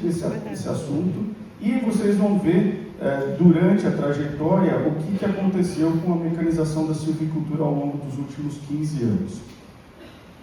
desse assunto, e vocês vão ver durante a trajetória o que aconteceu com a mecanização da silvicultura ao longo dos últimos 15 anos.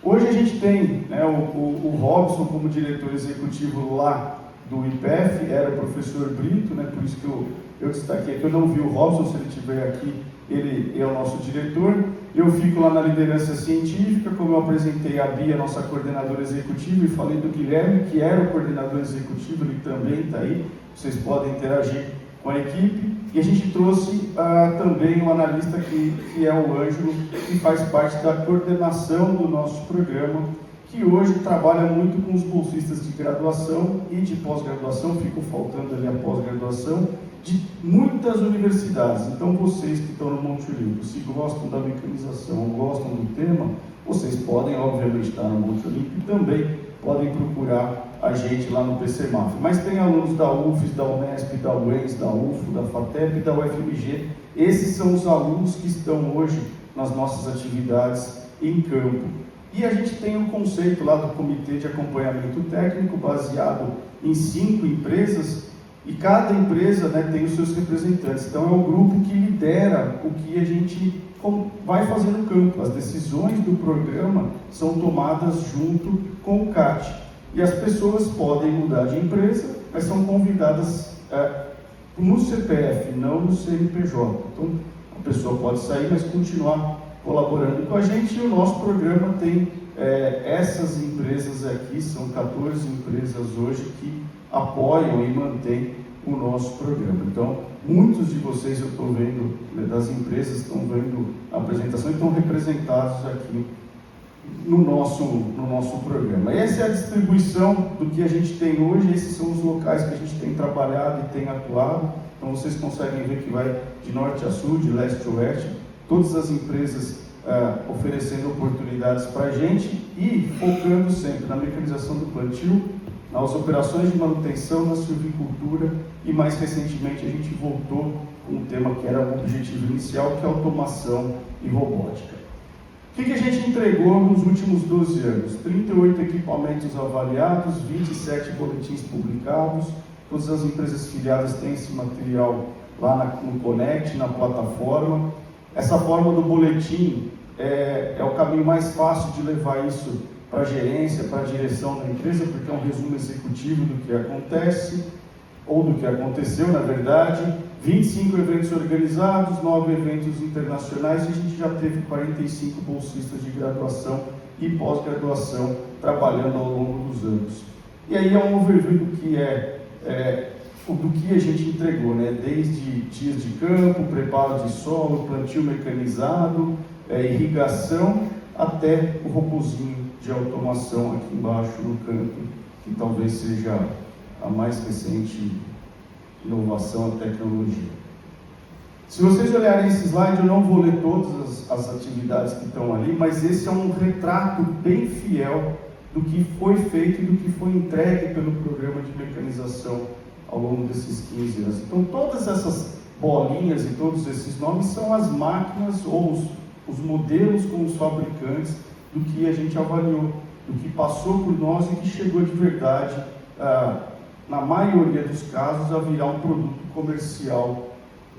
Hoje a gente tem, né, o Robson como diretor executivo lá do IPF, era o professor Brito, né, por isso que eu destaquei que eu não vi o Robson, se ele estiver aqui, ele é o nosso diretor. Eu fico lá na liderança científica, como eu apresentei a Bia, nossa coordenadora executiva, e falei do Guilherme, que era o coordenador executivo, ele também está aí, vocês podem interagir com a equipe. E a gente trouxe também um analista que é o Ângelo, que faz parte da coordenação do nosso programa, que hoje trabalha muito com os bolsistas de graduação e de pós-graduação, ficou faltando ali a pós-graduação, de muitas universidades. Então, vocês que estão no Monte Olimpo, se gostam da mecanização, gostam do tema, vocês podem, obviamente, estar no Monte Olimpo e também podem procurar a gente lá no PCMAF. Mas tem alunos da UFES, da Unesp, da UENS, da UFO, da FATEP e da UFMG. Esses são os alunos que estão hoje nas nossas atividades em campo. E a gente tem um conceito lá do Comitê de Acompanhamento Técnico, baseado em 5 empresas, e cada empresa, né, tem os seus representantes. Então, é o grupo que lidera o que a gente vai fazer no campo. As decisões do programa são tomadas junto com o CAT. E as pessoas podem mudar de empresa, mas são convidadas no CPF, não no CNPJ. Então, a pessoa pode sair, mas continuar colaborando com a gente. E o nosso programa tem essas empresas aqui, são 14 empresas hoje que apoiam e mantêm o nosso programa. Então, muitos de vocês, eu estou vendo, né, das empresas, estão vendo a apresentação e estão representados aqui no nosso programa. Essa é a distribuição do que a gente tem hoje, esses são os locais que a gente tem trabalhado e tem atuado. Então, vocês conseguem ver que vai de norte a sul, de leste a oeste, todas as empresas oferecendo oportunidades para a gente e focando sempre na mecanização do plantio, nas operações de manutenção, na silvicultura, e mais recentemente a gente voltou com um tema que era o objetivo inicial, que é automação e robótica. O que a gente entregou nos últimos 12 anos? 38 equipamentos avaliados, 27 boletins publicados, todas as empresas filiadas têm esse material lá no Connect, na plataforma. Essa forma do boletim é o caminho mais fácil de levar isso para a gerência, para a direção da empresa, porque é um resumo executivo do que acontece, ou do que aconteceu, na verdade. 25 eventos organizados, 9 eventos internacionais, e a gente já teve 45 bolsistas de graduação e pós-graduação trabalhando ao longo dos anos. E aí é um overview do que do que a gente entregou, né? Desde dias de campo, preparo de solo, plantio mecanizado, irrigação, até o robozinho de automação aqui embaixo no campo, que talvez seja a mais recente inovação e tecnologia. Se vocês olharem esse slide, eu não vou ler todas as atividades que estão ali, mas esse é um retrato bem fiel do que foi feito e do que foi entregue pelo programa de mecanização ao longo desses 15 anos. Então, todas essas bolinhas e todos esses nomes são as máquinas ou os modelos com os fabricantes do que a gente avaliou, do que passou por nós e que chegou de verdade, na maioria dos casos, a virar um produto comercial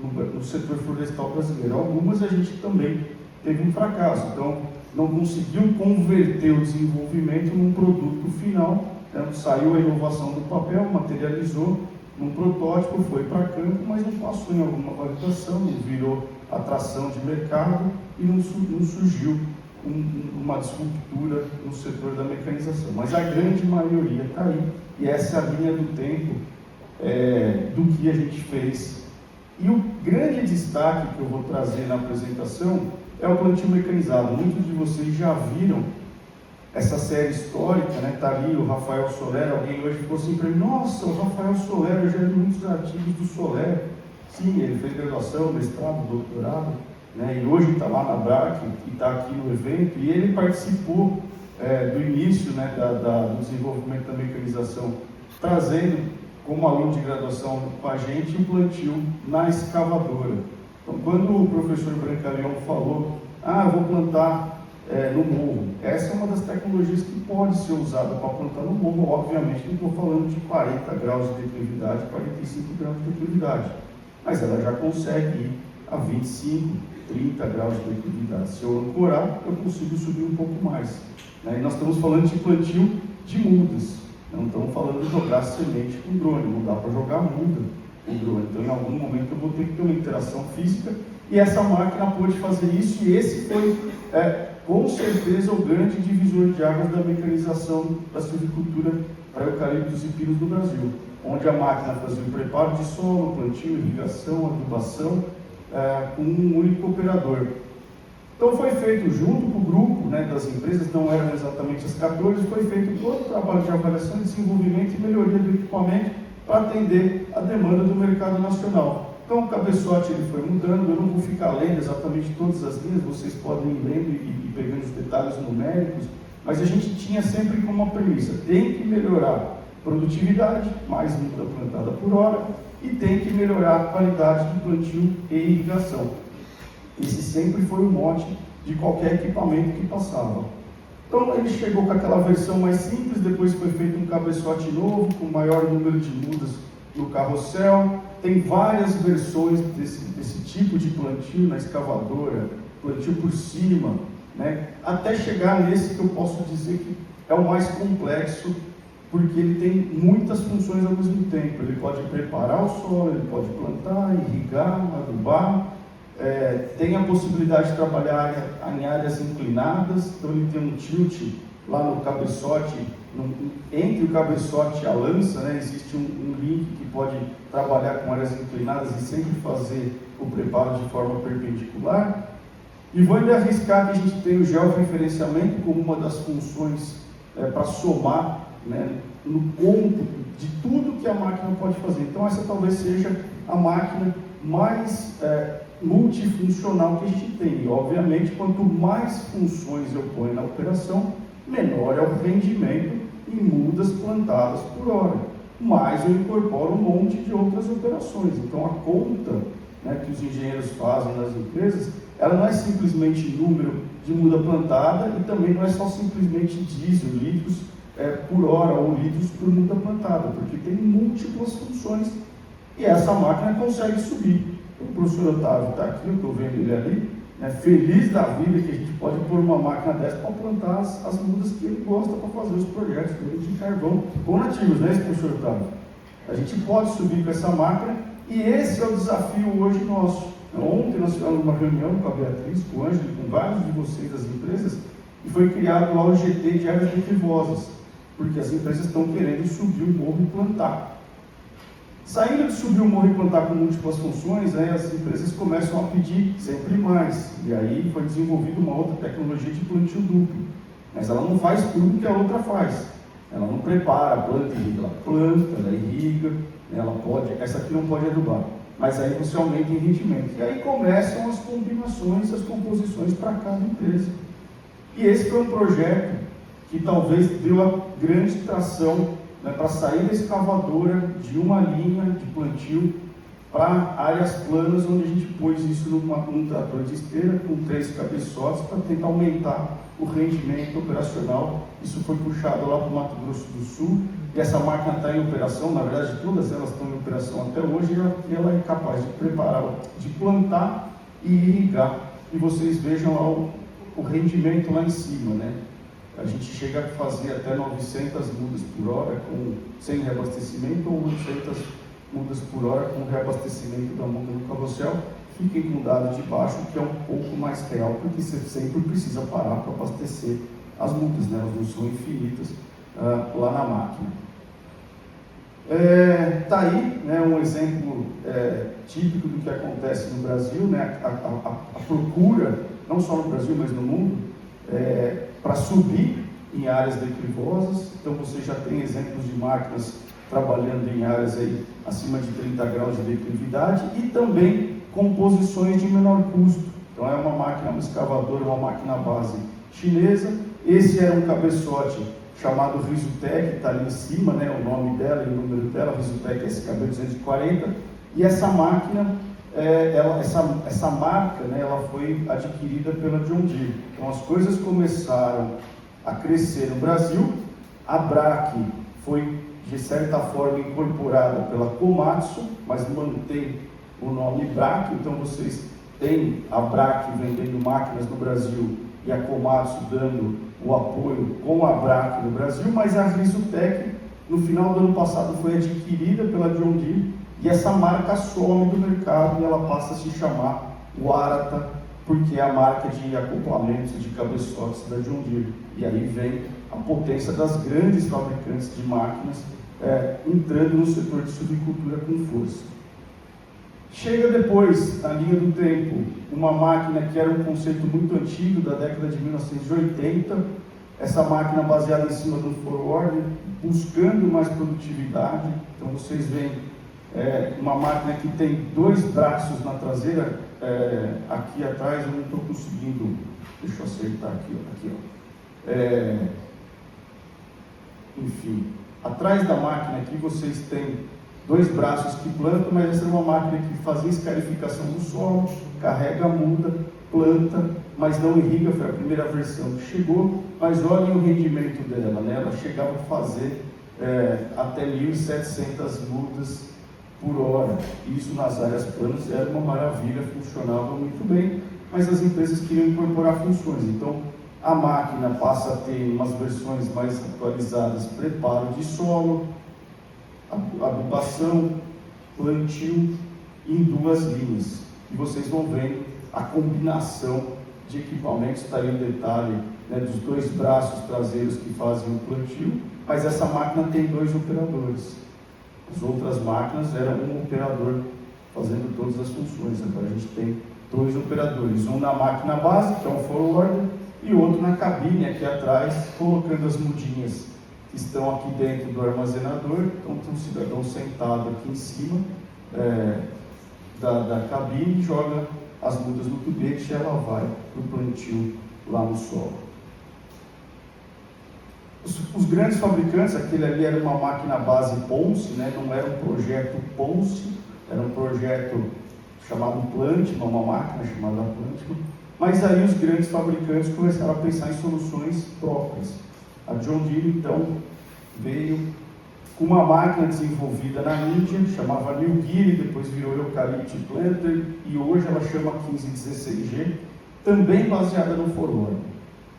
no setor florestal brasileiro. Algumas a gente também teve um fracasso, então não conseguiu converter o desenvolvimento num produto final, né? Saiu a inovação do papel, materializou num protótipo, foi para campo, mas não passou em alguma validação, não virou atração de mercado e não surgiu uma disruptura no setor da mecanização. Mas a grande maioria está aí, e essa é a linha do tempo do que a gente fez. E o grande destaque que eu vou trazer na apresentação é o plantio mecanizado. Muitos de vocês já viram essa série histórica, né? Está ali o Rafael Soler. Alguém hoje ficou assim para mim: nossa, o Rafael Soler, eu já li muitos artigos do Soler. Sim, ele fez graduação, mestrado, doutorado, né? E hoje está lá na BRAC e está aqui no evento, e ele participou do início, né, do desenvolvimento da mecanização, trazendo como aluno de graduação com a gente o plantio na escavadora. Então, quando o professor Brancaleão falou: eu vou plantar no morro. Essa é uma das tecnologias que pode ser usada para plantar no morro. Obviamente, não estou falando de 40 graus de declividade, 45 graus de declividade, mas ela já consegue ir a 25, 30 graus de declividade. Se eu ancorar, eu consigo subir um pouco mais. E nós estamos falando de plantio de mudas, não estamos falando de jogar semente com drone, não dá para jogar muda com drone. Então, em algum momento, eu vou ter que ter uma interação física, e essa máquina pôde fazer isso, e esse foi, com certeza, o grande divisor de águas da mecanização da silvicultura para eucaliptos e pinos do Brasil, onde a máquina fazia o preparo de solo, plantio, irrigação, adubação, com um único operador. Então foi feito junto com o grupo das empresas, não eram exatamente as 14, foi feito todo o trabalho de avaliação, desenvolvimento e melhoria do equipamento para atender a demanda do mercado nacional. Então o cabeçote ele foi mudando, eu não vou ficar lendo exatamente todas as linhas, vocês podem ir lendo e pegando os detalhes numéricos, mas a gente tinha sempre como uma premissa, tem que melhorar produtividade, mais muda plantada por hora, e tem que melhorar a qualidade do plantio e irrigação. Esse sempre foi o mote de qualquer equipamento que passava. Então ele chegou com aquela versão mais simples, depois foi feito um cabeçote novo, com maior número de mudas no carrossel. Tem várias versões desse tipo de plantio na escavadora, plantio por cima, até chegar nesse que eu posso dizer que é o mais complexo, porque ele tem muitas funções ao mesmo tempo. Ele pode preparar o solo, ele pode plantar, irrigar, adubar, tem a possibilidade de trabalhar em áreas inclinadas, então ele tem um tilt lá no cabeçote, entre o cabeçote e a lança, existe um link que pode trabalhar com áreas inclinadas e sempre fazer o preparo de forma perpendicular. E vou ainda arriscar que a gente tem o georreferenciamento como uma das funções para somar no cômputo de tudo que a máquina pode fazer. Então essa talvez seja a máquina mais multifuncional que a gente tem. E obviamente, quanto mais funções eu ponho na operação, menor é o rendimento em mudas plantadas por hora. Mais eu incorporo um monte de outras operações. Então a conta que os engenheiros fazem nas empresas, ela não é simplesmente número de muda plantada e também não é só simplesmente diesel, litros por hora ou litros por muda plantada, porque tem múltiplas funções e essa máquina consegue subir. O professor Otávio está aqui, eu estou vendo ele ali, feliz da vida que a gente pode pôr uma máquina dessa para plantar as mudas que ele gosta para fazer os projetos dele de carvão com nativos, esse professor Otávio? A gente pode subir com essa máquina e esse é o desafio hoje nosso. Ontem nós tivemos uma reunião com a Beatriz, com o Ângelo, com vários de vocês das empresas, e foi criado lá o GT de áreas declivosas, porque as empresas estão querendo subir o morro e plantar. Saindo de subir o morro e plantar com múltiplas funções, as empresas começam a pedir sempre mais. E aí foi desenvolvida uma outra tecnologia de plantio duplo. Mas ela não faz tudo que a outra faz. Ela não prepara, planta e irriga. Ela planta, ela irriga, essa aqui não pode adubar. Mas aí você aumenta em rendimento. E aí começam as combinações, as composições para cada empresa. E esse foi um projeto que talvez deu a grande tração para sair da escavadora de uma linha de plantio para áreas planas, onde a gente pôs isso num trator de esteira com 3 cabeçotes para tentar aumentar o rendimento operacional. Isso foi puxado lá para o Mato Grosso do Sul e essa máquina está em operação, na verdade todas elas estão em operação até hoje e ela é capaz de preparar, de plantar e irrigar. E vocês vejam lá o rendimento lá em cima, A gente chega a fazer até 900 mudas por hora sem reabastecimento ou 800 mudas por hora com reabastecimento da muda no carrossel. Fiquem com o dado de baixo, que é um pouco mais real, porque você sempre precisa parar para abastecer as mudas, elas não são infinitas lá na máquina. Está aí um exemplo típico do que acontece no Brasil, a procura, não só no Brasil, mas no mundo, para subir em áreas declivosas. Então você já tem exemplos de máquinas trabalhando em áreas acima de 30 graus de declividade e também composições de menor custo. Então é uma máquina, uma escavadora, uma máquina base chinesa. Esse era um cabeçote chamado Risutec, está ali em cima, o nome dela e o número dela, Risutec SKB 240, e essa máquina essa marca, né, ela foi adquirida pela John Deere. Então as coisas começaram a crescer no Brasil. A BRAC foi, de certa forma, incorporada pela Komatsu, mas mantém o nome BRAC. Então vocês têm a BRAC vendendo máquinas no Brasil e a Komatsu dando o apoio com a BRAC no Brasil, mas a Rizutec, no final do ano passado, foi adquirida pela John Deere e essa marca some do mercado e ela passa a se chamar Warata, porque é a marca de acoplamentos, de cabeçotes da John Deere. E aí vem a potência das grandes fabricantes de máquinas entrando no setor de silvicultura com força. Chega depois, na linha do tempo, uma máquina que era um conceito muito antigo, da década de 1980, essa máquina baseada em cima do forward, buscando mais produtividade. Então vocês veem uma máquina que tem 2 braços na traseira, aqui atrás eu não estou conseguindo, deixa eu acertar aqui, ó. Enfim, atrás da máquina aqui vocês têm 2 braços que plantam, mas essa é uma máquina que fazia escarificação do solo, carrega a muda, planta, mas não irriga. Foi a primeira versão que chegou, mas olhem o rendimento dela, né? Ela chegava a fazer até 1.700 mudas por hora. Isso nas áreas planas era uma maravilha, funcionava muito bem, mas as empresas queriam incorporar funções. Então a máquina passa a ter umas versões mais atualizadas, preparo de solo, adubação, plantio em 2 linhas. E vocês vão ver a combinação de equipamentos, está aí o detalhe, né, dos 2 braços traseiros que fazem o plantio, mas essa máquina tem 2 operadores. As outras máquinas eram um operador fazendo todas as funções. Agora a gente tem 2 operadores, um na máquina base, que é um forwarder, e outro na cabine aqui atrás, colocando as mudinhas que estão aqui dentro do armazenador. Então tem um cidadão sentado aqui em cima da cabine, joga as mudas no tubete e ela vai para o plantio lá no solo. Os grandes fabricantes, aquele ali era uma máquina base Ponce, né? Não era um projeto Ponce, era um projeto chamado Plantima, uma máquina chamada Plantima. Mas aí os grandes fabricantes começaram a pensar em soluções próprias. A John Deere, então, veio com uma máquina desenvolvida na Índia, chamava Nilgiri, depois virou Eucalypt Planter, e hoje ela chama 1516G, também baseada no forward,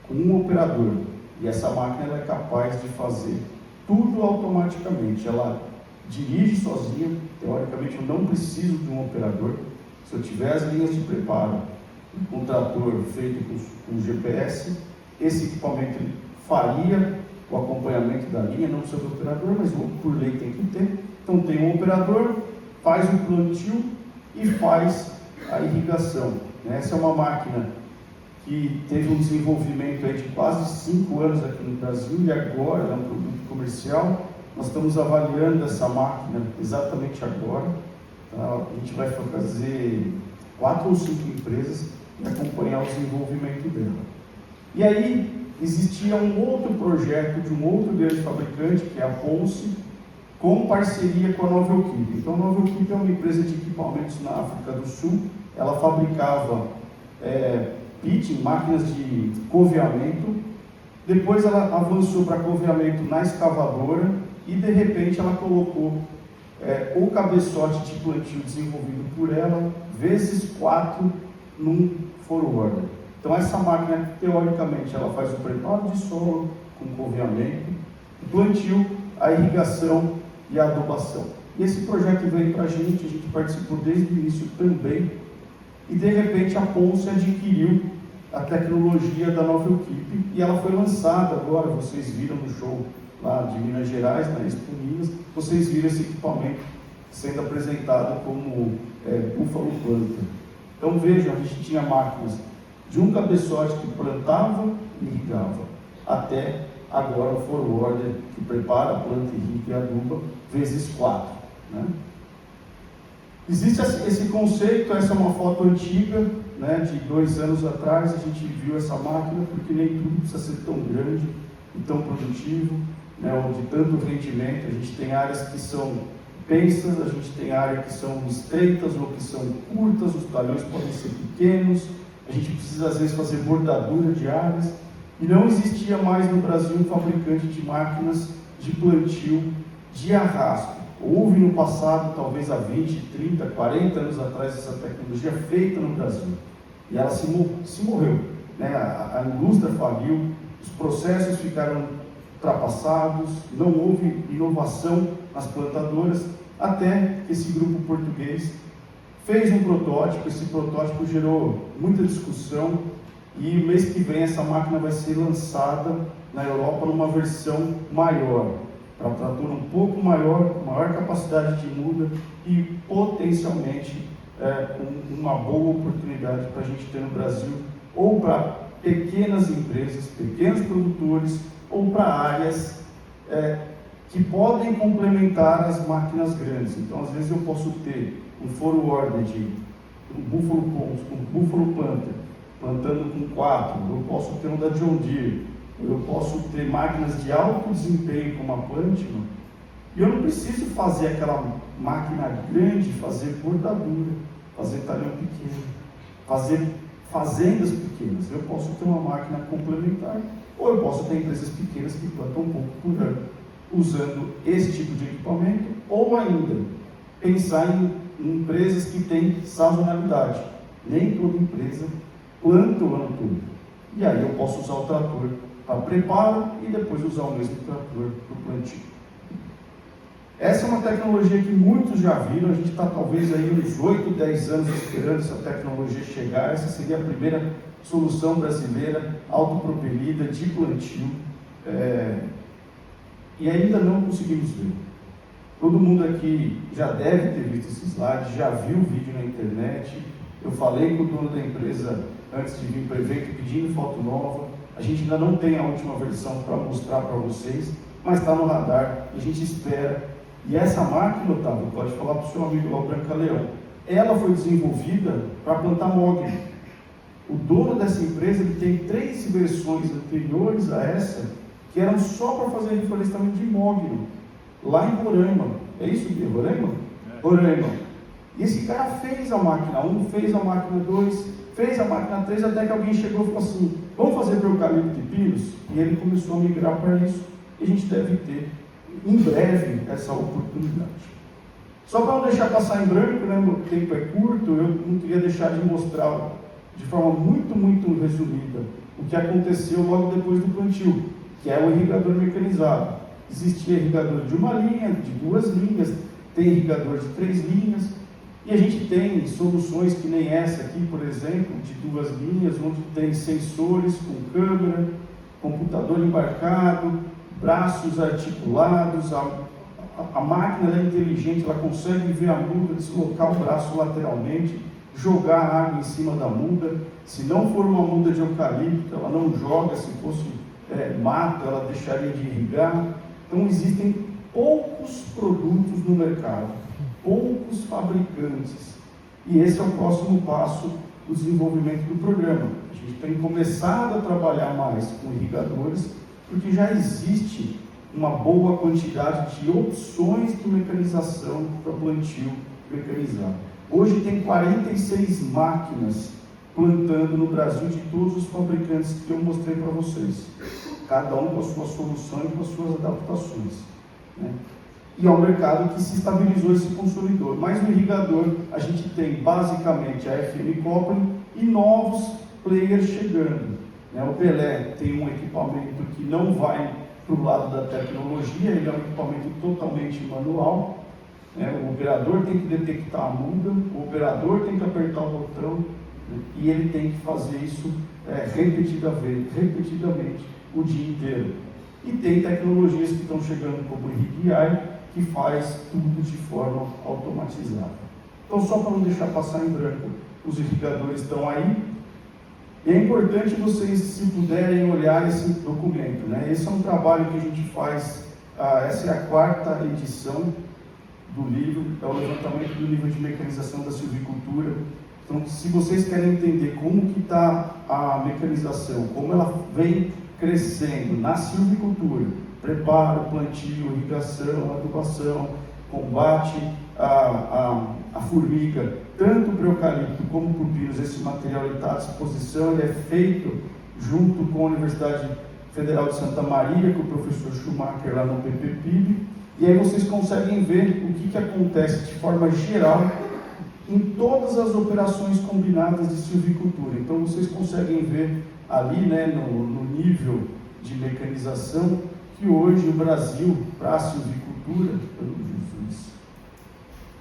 com um operador. E essa máquina ela é capaz de fazer tudo automaticamente. Ela dirige sozinha, teoricamente eu não preciso de um operador. Se eu tiver as linhas de preparo, um trator feito com GPS, esse equipamento ele faria o acompanhamento da linha, não precisa do operador, mas por lei tem que ter. Então tem um operador, faz o plantio e faz a irrigação. Essa é uma máquina que teve um desenvolvimento aí de quase 5 anos aqui no Brasil e agora é um produto comercial. Nós estamos avaliando essa máquina exatamente agora. Tá? A gente vai fazer 4 ou 5 empresas e acompanhar o desenvolvimento dela. E aí existia um outro projeto de um outro grande fabricante, que é a Ponce, com parceria com a Novelkeep. Então a Novelkeep é uma empresa de equipamentos na África do Sul. Ela fabricava pitching, máquinas de coveamento. Depois ela avançou para coveamento na escavadora e de repente ela colocou o cabeçote de plantio desenvolvido por ela, vezes 4 num forwarder. Então essa máquina, teoricamente, ela faz o preparo de solo com coveamento, o plantio, a irrigação e a adubação. E esse projeto veio para a gente participou desde o início também, e de repente a Ponce adquiriu a tecnologia da Novelkeep e ela foi lançada agora. Vocês viram no show lá de Minas Gerais, na Expo Minas, vocês viram esse equipamento sendo apresentado como Buffalo Planter. Então vejam, a gente tinha máquinas de um cabeçote que plantava e irrigava, até agora o forwarder que prepara, planta, irriga e aduba, vezes 4. Né? Existe esse conceito, essa é uma foto antiga, né, de 2 anos atrás. A gente viu essa máquina porque nem tudo precisa ser tão grande e tão produtivo, né, ou de tanto rendimento. A gente tem áreas que são pensas, a gente tem áreas que são estreitas ou que são curtas, os talhões podem ser pequenos, a gente precisa às vezes fazer bordadura de áreas, e não existia mais no Brasil um fabricante de máquinas de plantio de arrasto. Houve no passado, talvez há 20, 30, 40 anos atrás, essa tecnologia feita no Brasil, e ela se morreu, né? A indústria faliu, os processos ficaram ultrapassados, não houve inovação nas plantadoras, até que esse grupo português fez um protótipo. Esse protótipo gerou muita discussão, e mês que vem essa máquina vai ser lançada na Europa numa versão maior, para trator um pouco maior, com maior capacidade de muda e potencialmente uma boa oportunidade para a gente ter no Brasil, ou para pequenas empresas, pequenos produtores, ou para áreas que podem complementar as máquinas grandes. Então, às vezes eu posso ter um forward, um Buffalo Planter, plantando com 4, eu posso ter um da John Deere, eu posso ter máquinas de alto desempenho como a Pantino, e eu não preciso fazer aquela máquina grande, fazer bordadura, fazer talhão pequeno, fazer fazendas pequenas. Eu posso ter uma máquina complementar, ou eu posso ter empresas pequenas que plantam um pouco por ano, usando esse tipo de equipamento, ou ainda pensar em empresas que têm sazonalidade. Nem toda empresa planta o ano todo. E aí eu posso usar o trator para preparo e depois usar o mesmo trator para o plantio. Essa é uma tecnologia que muitos já viram. A gente está talvez aí uns 8, 10 anos esperando essa tecnologia chegar. Essa seria a primeira solução brasileira autopropelida de plantio. E ainda não conseguimos ver. Todo mundo aqui já deve ter visto esse slide, já viu o vídeo na internet. Eu falei com o dono da empresa antes de vir para o evento pedindo foto nova. A gente ainda não tem a última versão para mostrar para vocês, mas está no radar, a gente espera. E essa máquina, Otávio, pode falar para o seu amigo lá, o Brancaleão, ela foi desenvolvida para plantar mogno. O dono dessa empresa ele tem 3 versões anteriores a essa, que eram só para fazer reflorestamento de mogno, lá em Roraima. É isso que é Roraima? Roraima. E esse cara fez a máquina 1, fez a máquina 2, fez a máquina 3, até que alguém chegou e falou assim: vamos fazer para o eucalipto e pinos? E ele começou a migrar para isso. E a gente deve ter, em breve, essa oportunidade. Só para não deixar passar em branco, né, o tempo é curto, eu não queria deixar de mostrar de forma muito resumida o que aconteceu logo depois do plantio, que é o irrigador mecanizado. Existia irrigador de 1 linha, de 2 linhas, tem irrigador de 3 linhas, e a gente tem soluções que nem essa aqui, por exemplo, de 2 linhas, onde tem sensores com câmera, computador embarcado, braços articulados, a máquina é inteligente, ela consegue ver a muda, deslocar o braço lateralmente, jogar água em cima da muda. Se não for uma muda de eucalipto, ela não joga. Se fosse mato, ela deixaria de irrigar. Então existem poucos produtos no mercado, poucos fabricantes, e esse é o próximo passo do desenvolvimento do programa. A gente tem começado a trabalhar mais com irrigadores, porque já existe uma boa quantidade de opções de mecanização para plantio mecanizado. Hoje tem 46 máquinas plantando no Brasil, de todos os fabricantes que eu mostrei para vocês, cada um com a sua solução e com as suas adaptações, né? E é um mercado que se estabilizou esse consumidor. Mas no irrigador a gente tem basicamente a FM Copeland e novos players chegando, né? O Pelé tem um equipamento que não vai para o lado da tecnologia, ele é um equipamento totalmente manual, né? O operador tem que detectar a muda, o operador tem que apertar o botão, né? E ele tem que fazer isso repetidamente o dia inteiro. E tem tecnologias que estão chegando como o RIG-AI, que faz tudo de forma automatizada. Então, só para não deixar passar em branco, os irrigadores estão aí. E é importante vocês, se puderem, olhar esse documento, né? Esse é um trabalho que a gente faz, essa é a 4ª edição do livro, é o levantamento do nível de mecanização da silvicultura. Então, se vocês querem entender como que está a mecanização, como ela vem crescendo na silvicultura, preparo, plantio, irrigação, adubação, combate à formiga, tanto para o eucalipto como para o pinus. Esse material está à disposição, ele é feito junto com a Universidade Federal de Santa Maria, com o professor Schumacher lá no PPPIB, e aí vocês conseguem ver o que acontece de forma geral em todas as operações combinadas de silvicultura. Então vocês conseguem ver ali, né, no nível de mecanização, que hoje o Brasil, para a silvicultura, Jesus,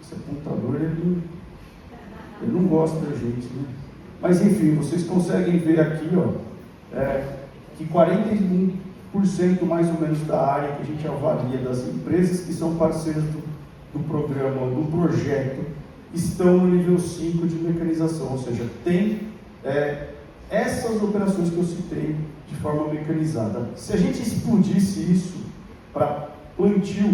esse apontador, ele não gosta da gente, né? Mas enfim, vocês conseguem ver aqui, que 41% mais ou menos da área que a gente avalia das empresas que são parceiras do programa, do projeto, estão no nível 5 de mecanização, ou seja, tem essas operações que eu citei de forma mecanizada. Se a gente explodisse isso para plantio,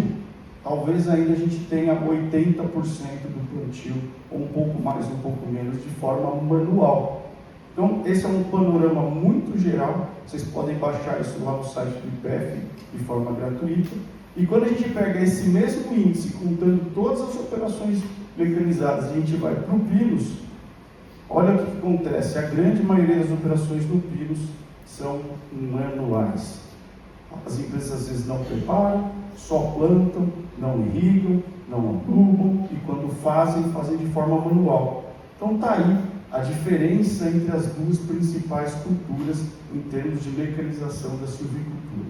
talvez ainda a gente tenha 80% do plantio, ou um pouco mais, um pouco menos, de forma manual. Então, esse é um panorama muito geral, vocês podem baixar isso lá no site do IPF de forma gratuita. E quando a gente pega esse mesmo índice, contando todas as operações mecanizadas, a gente vai para o Pinus, olha o que acontece, a grande maioria das operações do Pinus são manuais. As empresas às vezes não preparam, só plantam, não irrigam, não adubam, e quando fazem de forma manual. Então está aí a diferença entre as duas principais culturas em termos de mecanização da silvicultura.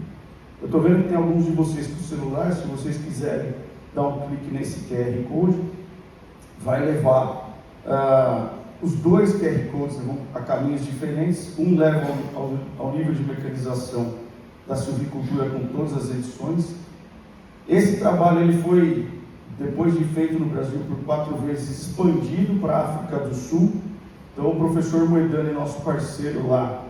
Eu estou vendo que tem alguns de vocês com o celular, se vocês quiserem dar um clique nesse QR Code, vai levar os dois QR Codes a caminhos diferentes. Um leva ao nível de mecanização da silvicultura com todas as edições. Esse trabalho ele foi, depois de feito no Brasil por 4 vezes, expandido para a África do Sul. Então o professor Moedani, nosso parceiro lá,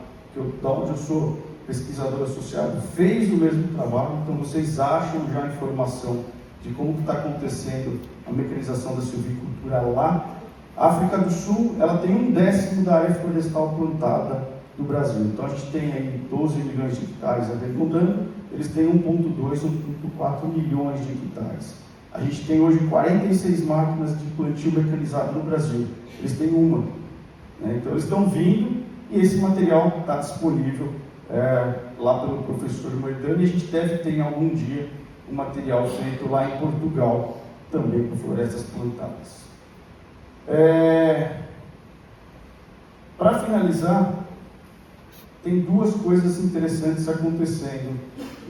da onde eu sou pesquisador associado, fez o mesmo trabalho. Então vocês acham já informação de como está acontecendo a mecanização da silvicultura lá. A África do Sul, ela tem 1/10 da área florestal plantada do Brasil. Então a gente tem aí 12 milhões de hectares arredondando, eles têm 1,2, 1,4 milhões de hectares. A gente tem hoje 46 máquinas de plantio mecanizado no Brasil, eles têm uma. Né? Então eles estão vindo e esse material está disponível lá pelo professor Moedani, e a gente deve ter em algum dia um material feito lá em Portugal, também com florestas plantadas. Para finalizar, tem 2 coisas interessantes acontecendo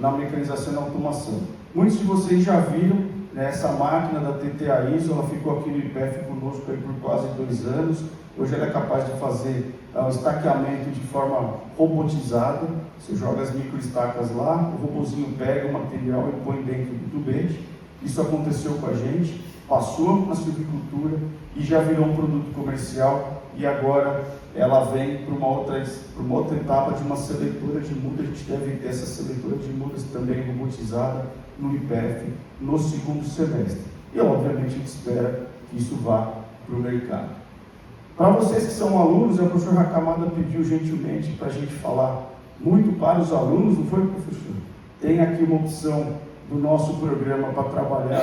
na mecanização e na automação. Muitos de vocês já viram, né, essa máquina da TTA ISO, ela ficou aqui no IPF conosco aí por quase 2 anos. Hoje ela é capaz de fazer um estaqueamento de forma robotizada. Você joga as microestacas lá, o robozinho pega o material e põe dentro do tubete. Isso aconteceu com a gente, passou na silvicultura e já virou um produto comercial, e agora ela vem para uma outra etapa de uma seletora de muda. A gente deve ter essa seletora de mudas também robotizada no IPF no 2º semestre. E obviamente a gente espera que isso vá para o mercado. Para vocês que são alunos, o professor Hakamada pediu gentilmente para a gente falar muito para os alunos, não foi, professor? Tem aqui uma opção do nosso programa para trabalhar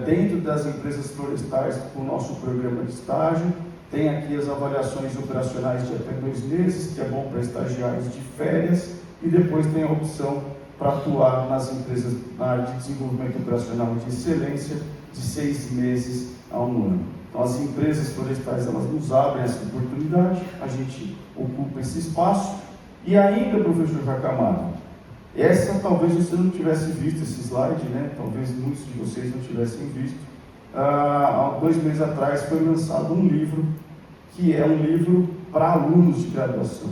dentro das empresas florestais com o nosso programa de estágio. Tem aqui as avaliações operacionais de até 2 meses, que é bom para estagiários de férias, e depois tem a opção para atuar nas empresas na área de desenvolvimento operacional de excelência de 6 meses a 1 ano. Então as empresas florestais, elas nos abrem essa oportunidade, a gente ocupa esse espaço. E ainda, professor Hakamada, essa talvez você não tivesse visto esse slide, né? Talvez muitos de vocês não tivessem visto. Há 2 meses atrás foi lançado um livro, que é um livro para alunos de graduação.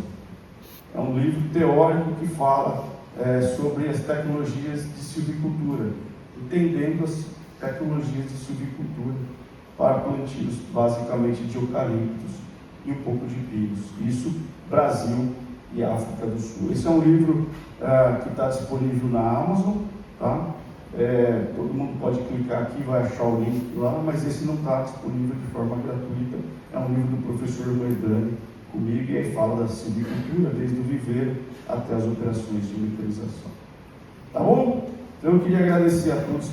É um livro teórico que fala sobre as tecnologias de silvicultura, entendendo as tecnologias de silvicultura para plantios basicamente de eucaliptos e um pouco de pinos. Isso, Brasil e África do Sul. Esse é um livro que está disponível na Amazon, tá? Todo mundo pode clicar aqui, vai achar o link lá, mas esse não está disponível de forma gratuita. É um livro do professor Moedani comigo, e aí fala da silvicultura, desde o viveiro até as operações de mecanização. Tá bom? Então eu queria agradecer a todos